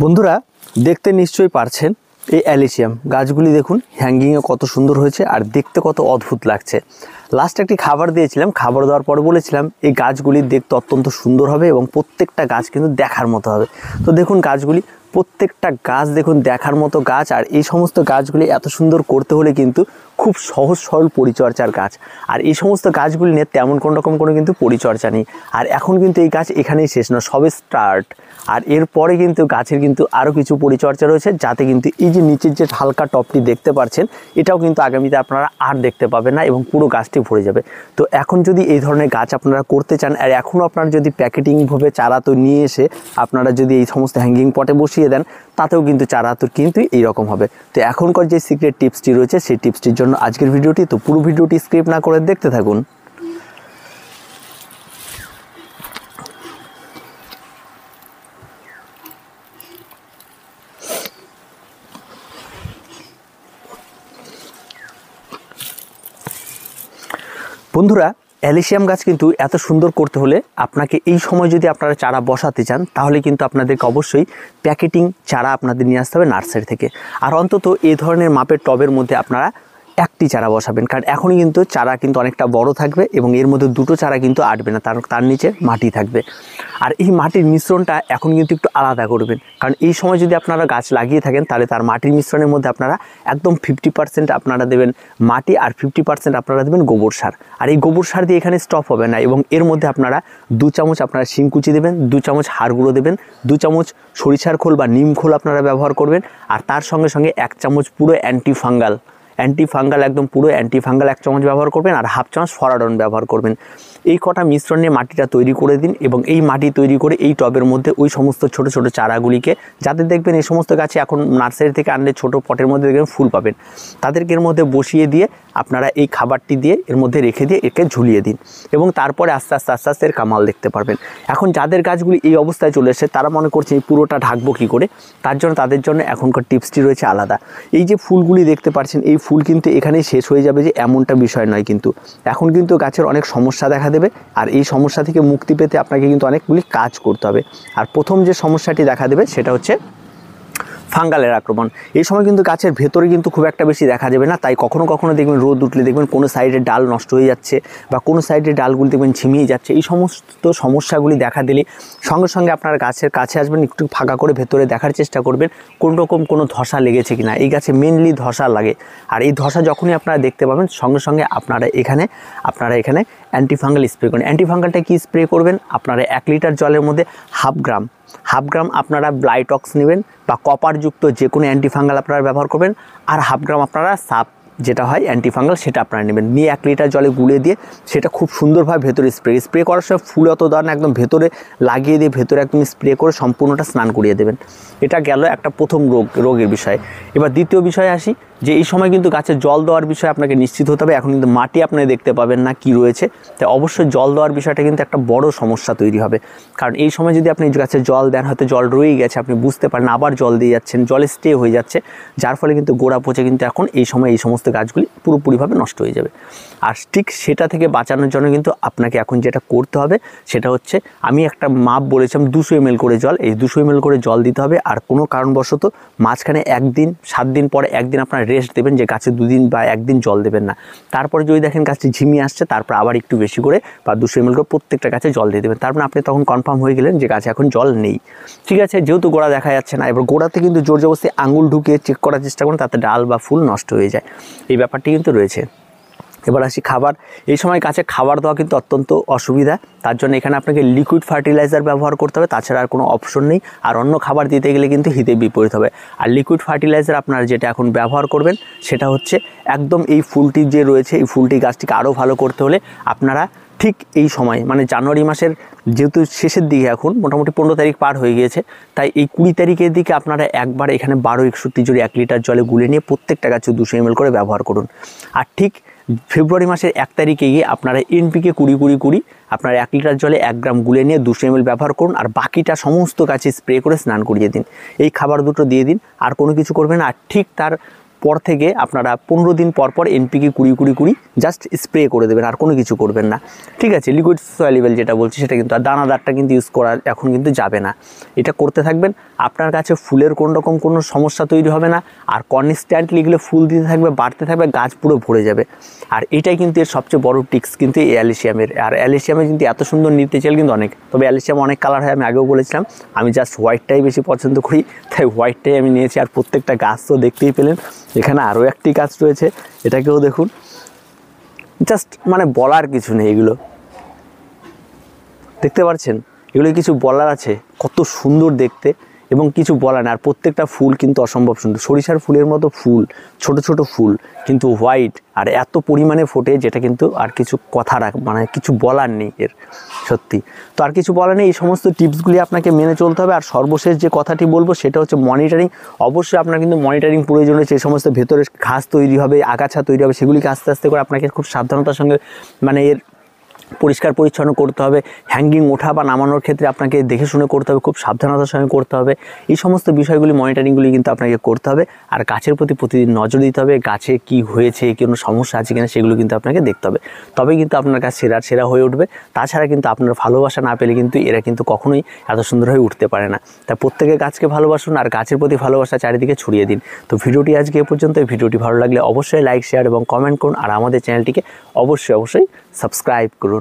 বন্ধুরা দেখতে নিশ্চয়ই পারছেন এই অ্যালিসিয়াম গাছগুলি দেখুন হ্যাঙ্গিংয়ে কত সুন্দর হয়েছে আর দেখতে কত অদ্ভুত লাগছে। লাস্ট একটি খাবার দিয়েছিলাম, খাবার দেওয়ার পর বলেছিলাম এই গাছগুলি দেখতে অত্যন্ত সুন্দর হবে এবং প্রত্যেকটা গাছ কিন্তু দেখার মতো হবে। তো দেখুন গাছগুলি প্রত্যেকটা গাছ দেখুন দেখার মতো গাছ, আর এই সমস্ত গাছগুলি এত সুন্দর করতে হলে কিন্তু খুব সহজ সরল পরিচর্যার গাছ। আর এই সমস্ত গাছগুলি নিয়ে তেমন কোনো রকম কোনো কিন্তু পরিচর্যা নেই। আর এখন কিন্তু এই গাছ এখানেই শেষ না, সবে স্টার্ট। আর এরপরে কিন্তু গাছের কিন্তু আরও কিছু পরিচর্যা রয়েছে, যাতে কিন্তু এই যে নিচের যে হালকা টপটি দেখতে পাচ্ছেন এটাও কিন্তু আগামীতে আপনারা আর দেখতে পাবেন না এবং পুরো গাছটি ভরে যাবে। তো এখন যদি এই ধরনের গাছ আপনারা করতে চান, আর এখনও আপনারা যদি প্যাকেটিংভাবে চারা তো নিয়ে এসে আপনারা যদি এই সমস্ত হ্যাঙ্গিং পটে বসিয়ে দেন, তাতেও কিন্তু চারা তো কিন্তু এইরকম হবে। তো এখনকার যে সিক্রেট টিপসটি রয়েছে সেই টিপসটির জন্য আজকের ভিডিওটি, তো পুরো ভিডিওটি স্কিপ না করে দেখতে থাকুন। বন্ধুরা অ্যালিসিয়াম গাছ কিন্তু এত সুন্দর করতে হলে আপনাকে এই সময় যদি আপনারা চারা বসাতে চান, তাহলে কিন্তু আপনাদেরকে অবশ্যই প্যাকেটিং চারা আপনাদের নিয়ে আসতে হবে নার্সারি থেকে। আর অন্তত এই ধরনের মাপের টবের মধ্যে আপনারা একটি চারা বসাবেন, কারণ এখনই কিন্তু চারা কিন্তু অনেকটা বড় থাকবে এবং এর মধ্যে দুটো চারা কিন্তু আটবে না, তার নিচে মাটি থাকবে। আর এই মাটির মিশ্রণটা এখন কিন্তু একটু আলাদা করবেন, কারণ এই সময় যদি আপনারা গাছ লাগিয়ে থাকেন তাহলে তার মাটির মিশ্রণের মধ্যে আপনারা একদম 50% আপনারা দেবেন মাটি আর 50% আপনারা দেবেন গোবর সার। আর এই গোবর সার দিয়ে এখানে স্টপ হবে না, এবং এর মধ্যে আপনারা 2 চামচ আপনারা শিংকুচি দেবেন, 2 চামচ হাড় গুঁড়ো দেবেন, 2 চামচ সরিষার খোল বা নিম খোল আপনারা ব্যবহার করবেন। আর তার সঙ্গে সঙ্গে 1 চামচ পুরো অ্যান্টিফাঙ্গাল একদম পুরো অ্যান্টিফাঙ্গাল 1 চামচ ব্যবহার করবেন, আর 1/2 চামচ ফরাডন ব্যবহার করবেন। এই কটা মিশ্রণ নিয়ে মাটিটা তৈরি করে দিন, এবং এই মাটি তৈরি করে এই টবের মধ্যে ওই সমস্ত ছোট ছোট চারাগুলিকে, যাদের দেখবেন এই সমস্ত গাছে এখন নার্সারি থেকে আনলে ছোট পটের মধ্যে দেখবেন ফুল পাবেন, তাদেরকে এর মধ্যে বসিয়ে দিয়ে আপনারা এই খাবারটি দিয়ে এর মধ্যে রেখে দিয়ে একে ঝুলিয়ে দিন, এবং তারপরে আস্তে আস্তে এর কামাল দেখতে পারবেন। এখন যাদের গাছগুলি এই অবস্থায় চলে এসেছে তারা মনে করছে এই পুরোটা ঢাকবো কী করে, তাদের জন্য এখনকার টিপসটি রয়েছে আলাদা। এই যে ফুলগুলি দেখতে পাচ্ছেন এই ফুল কিন্তু এখানেই শেষ হয়ে যাবে যে এমনটা বিষয় নয়, কিন্তু এখন কিন্তু গাছের অনেক সমস্যা দেখা দেবে, আর এই সমস্যা থেকে মুক্তি পেতে আপনাকে কিন্তু অনেকগুলি কাজ করতে হবে। আর প্রথম যে সমস্যাটি দেখা দেবে সেটা হচ্ছে ফাঙ্গালের আক্রমণ। এই সময় কিন্তু গাছের ভেতরে কিন্তু খুব একটা বেশি দেখা যাবে না, তাই কখনো কখনো দেখবেন রোদ উঠলে দেখবেন কোনো সাইডের ডাল নষ্ট হয়ে যাচ্ছে বা কোনো সাইডের ডালগুলি দেখবেন ঝিমিয়ে যাচ্ছে। এই সমস্ত সমস্যাগুলি দেখা দিলে সঙ্গে সঙ্গে আপনারা গাছের কাছে আসবেন, একটু ফাঁকা করে ভেতরে দেখার চেষ্টা করবেন কোন রকম কোনো ধসা লেগেছে কিনা। এই গাছে মেনলি ধসা লাগে, আর এই ধসা যখনই আপনারা দেখতে পাবেন সঙ্গে সঙ্গে আপনারা এখানে অ্যান্টিফাঙ্গাল স্প্রে করুন। অ্যান্টিফাঙ্গালটা কি স্প্রে করবেন, আপনারা 1 লিটার জলের মধ্যে হাফ গ্রাম আপনারা ব্লাইটক্স নেবেন বা কপারযুক্ত যে কোনো অ্যান্টিফাঙ্গাল আপনারা ব্যবহার করবেন, আর হাফ গ্রাম আপনারা সাপ যেটা হয় অ্যান্টিফাঙ্গাল সেটা আপনারা নেবেন, নিয়ে 1 লিটার জলে গুলে দিয়ে সেটা খুব সুন্দরভাবে ভেতরে স্প্রে করার সময় ফুল অত দেওয়ার না, একদম ভেতরে লাগিয়ে দিয়ে ভেতরে একদম স্প্রে করে সম্পূর্ণটা স্নান করিয়ে দেবেন। এটা গেল একটা প্রথম রোগের বিষয়। এবার দ্বিতীয় বিষয়ে আসি, যে এই সময় কিন্তু গাছে জল দেওয়ার বিষয়ে আপনাকে নিশ্চিত হতে হবে। এখন কিন্তু মাটি আপনি দেখতে পাবেন না কি রয়েছে, তাই অবশ্যই জল দেওয়ার বিষয়টা কিন্তু একটা বড় সমস্যা তৈরি হবে। কারণ এই সময় যদি আপনি গাছে জল দেন, হয়তো জল রয়েই গেছে আপনি বুঝতে পারেন, আবার জল দিয়ে যাচ্ছেন, জলে স্টে হয়ে যাচ্ছে, যার ফলে কিন্তু গোড়া পচে কিন্তু এখন এই সময় এই সমস্ত গাছগুলি পুরোপুরিভাবে নষ্ট হয়ে যাবে। আর ঠিক সেটা থেকে বাঁচানোর জন্য কিন্তু আপনাকে এখন যেটা করতে হবে সেটা হচ্ছে, আমি একটা মাপ বলেছিলাম 200 ml করে জল, এই 200 ml করে জল দিতে হবে। আর কোনো কারণবশত মাঝখানে 1 দিন 7 দিন পরে 1 দিন আপনার রেস্ট দেবেন, যে গাছে 2 দিন বা 1 দিন জল দেবেন না। তারপরে যদি দেখেন গাছটি ঝিমিয়ে আসছে, তারপর আবার একটু বেশি করে বা 200 ml করে প্রত্যেকটা গাছে জল দিয়ে দেবেন। তারপরে আপনি তখন কনফার্ম হয়ে গেলেন যে গাছে এখন জল নেই। ঠিক আছে, যেহেতু গোড়া দেখা যাচ্ছে না, এবার গোড়াতে কিন্তু জোর জবরদস্তি আঙুল ঢুকিয়ে চেক করার চেষ্টা করুন, তাতে ডাল বা ফুল নষ্ট হয়ে যায়, এই ব্যাপারটি কিন্তু রয়েছে। এবার আসি খাবার। এই সময় গাছে খাবার দেওয়া কিন্তু অত্যন্ত অসুবিধা, তার জন্য এখানে আপনাকে লিকুইড ফার্টিলাইজার ব্যবহার করতে হবে, তাছাড়া আর কোনো অপশন নেই। আর অন্য খাবার দিতে গেলে কিন্তু হিতে বিপরীত হবে। আর লিকুইড ফার্টিলাইজার আপনারা যেটা এখন ব্যবহার করবেন সেটা হচ্ছে একদম এই ফুলটি যে রয়েছে, এই ফুলটি গাছটিকে আরও ভালো করতে হলে আপনারা ঠিক এই সময় মানে জানুয়ারি মাসের যেহেতু শেষের দিকে, এখন মোটামুটি 15 তারিখ পার হয়ে গিয়েছে, তাই এই 20 তারিখের দিকে আপনারা একবার এখানে 1261 জুড়ি 1 লিটার জলে গুলে নিয়ে প্রত্যেকটা গাছে 200 ml করে ব্যবহার করুন। আর ঠিক ফেব্রুয়ারি মাসের 1 তারিখে গিয়ে আপনারা এনপিকে 20 আপনারা 1 লিটার জলে 1 গ্রাম গুলে নিয়ে 200 ml ব্যবহার করুন, আর বাকিটা সমস্ত গাছে স্প্রে করে স্নান করিয়ে দিন। এই খাবার দুটো দিয়ে দিন, আর কোনো কিছু করবেন না। আর ঠিক তার পর থেকে আপনারা 15 দিন পর পর এনপিকে 20-20-20 জাস্ট স্প্রে করে দেবেন, আর কোনো কিছু করবেন না। ঠিক আছে, লিকুইড সয়েলেবল যেটা বলছি সেটা কিন্তু, আর দানাদারটা কিন্তু ইউজ করা এখন কিন্তু যাবে না। এটা করতে থাকবেন, আপনার কাছে ফুলের কোন রকম কোনো সমস্যা তৈরি হবে না, আর কনস্ট্যান্টলি এগুলো ফুল দিতে থাকবে, বাড়তে থাকবে, গাছ পুরো ভরে যাবে। আর এটাই কিন্তু এর সবচেয়ে বড় টিক্স কিন্তু এই অ্যালিসিয়ামের। আর অ্যালিসিয়ামে কিন্তু এত সুন্দর নিতে চাইলে কিন্তু অনেক, তবে অ্যালিসিয়াম অনেক কালার হয়, আমি আগেও বলেছিলাম। আমি জাস্ট হোয়াইটটাই বেশি পছন্দ করি, তাই হোয়াইটটাই আমি নিয়েছি। আর প্রত্যেকটা গাছ তো দেখতেই পেলেন, এখানে আরও একটি গাছ রয়েছে, এটাকেও দেখুন। জাস্ট মানে বলার কিছু নেই, এগুলো দেখতে পাচ্ছেন, এগুলো কিছু বলার আছে, কত সুন্দর দেখতে, এবং কিছু বলার না। আর প্রত্যেকটা ফুল কিন্তু অসম্ভব সুন্দর, সরিষার ফুলের মতো ফুল, ছোট ছোট ফুল কিন্তু হোয়াইট, আর এত পরিমাণে ফোটে যেটা কিন্তু আর কিছু কথা মানে কিছু বলার নেই এর, সত্যি। তো আর কিছু বলার নেই, এই সমস্ত টিপসগুলি আপনাকে মেনে চলতে হবে। আর সর্বশেষ যে কথাটি বলবো সেটা হচ্ছে মনিটরিং। অবশ্যই আপনার কিন্তু মনিটরিং প্রয়োজন রয়েছে। এই সমস্ত ভেতরে ঘাস তৈরি হবে, আগাছা তৈরি হবে, সেগুলিকে আস্তে আস্তে করে আপনাকে খুব সাবধানতার সঙ্গে মানে এর পরিষ্কার পরিচ্ছন্ন করতে হবে। হ্যাঙ্গিং ওঠা বা নামানোর ক্ষেত্রে আপনাকে দেখে শুনে করতে হবে, খুব সাবধানতার সঙ্গে করতে হবে। এই সমস্ত বিষয়গুলি, মনিটরিংগুলি কিন্তু আপনাকে করতে হবে। আর গাছের প্রতি প্রতিদিন নজর দিতে হবে, গাছে কি হয়েছে, কোনো সমস্যা আছে কিনা সেগুলো কিন্তু আপনাকে দেখতে হবে। তবেই কিন্তু আপনার গাছ সেরা হয়ে উঠবে। তাছাড়া কিন্তু আপনার ভালোবাসা না পেলে কিন্তু এরা কিন্তু কখনোই এত সুন্দর হয়ে উঠতে পারে না। তাই প্রত্যেকে গাছকে ভালোবাসুন, আর গাছের প্রতি ভালোবাসা চারিদিকে ছড়িয়ে দিন। তো ভিডিওটি আজকে এ পর্যন্ত। ভিডিওটি ভালো লাগলে অবশ্যই লাইক, শেয়ার এবং কমেন্ট করুন, আর আমাদের চ্যানেলটিকে অবশ্যই সাবস্ক্রাইব করুন।